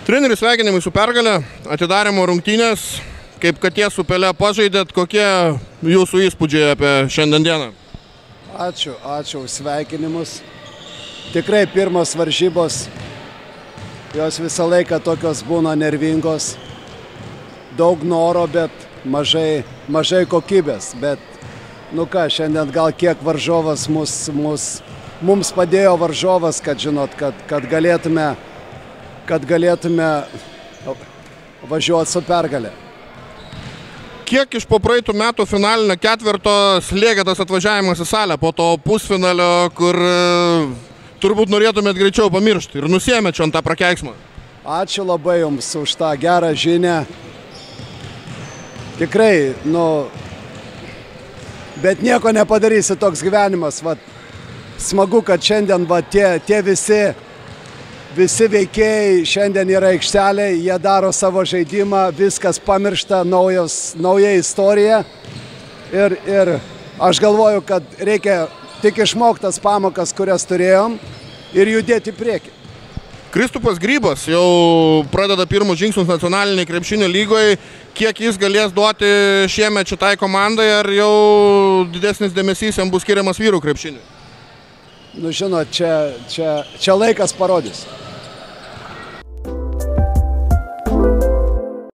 Treneris, sveikinimai su pergalė, atidarimo rungtynės, kaip katė su pele pažaidėt, kokie jūsų įspūdžiai apie šiandien dieną? Ačiū už sveikinimus. Tikrai pirmos varžybos, jos visą laiką tokios būna nervingos, daug noro, bet mažai kokybės. Bet, nu ką, šiandien gal kiek varžovas mums padėjo varžovas, kad žinot, kad galėtume važiuoti su pergalė. Kiek iš po praeitų metų finalinio ketvirto slėgė tas atvažiavimas į salę po to pusfinalio, kur turbūt norėtumėt greičiau pamiršti ir nusiėmėt čia ant tą prakeiksmą? Ačiū labai jums už tą gerą žinią. Tikrai, bet nieko nepadarysi, toks gyvenimas. Smagu, kad šiandien tie visi veikėjai šiandien yra aikštelėje, jie daro savo žaidimą, viskas pamiršta, nauja istorija. Ir aš galvoju, kad reikia tik išmoktas pamokas, kurias turėjom, ir judėti į priekį. Kristupas Grybas jau pradeda pirmus žingsnius nacionalinėje krepšinio lygoje. Kiek jis galės duoti šiemet šitai komandai, ar jau didesnis dėmesys jam bus skiriamas vyrų krepšiniui? Nu žinot, čia laikas parodys.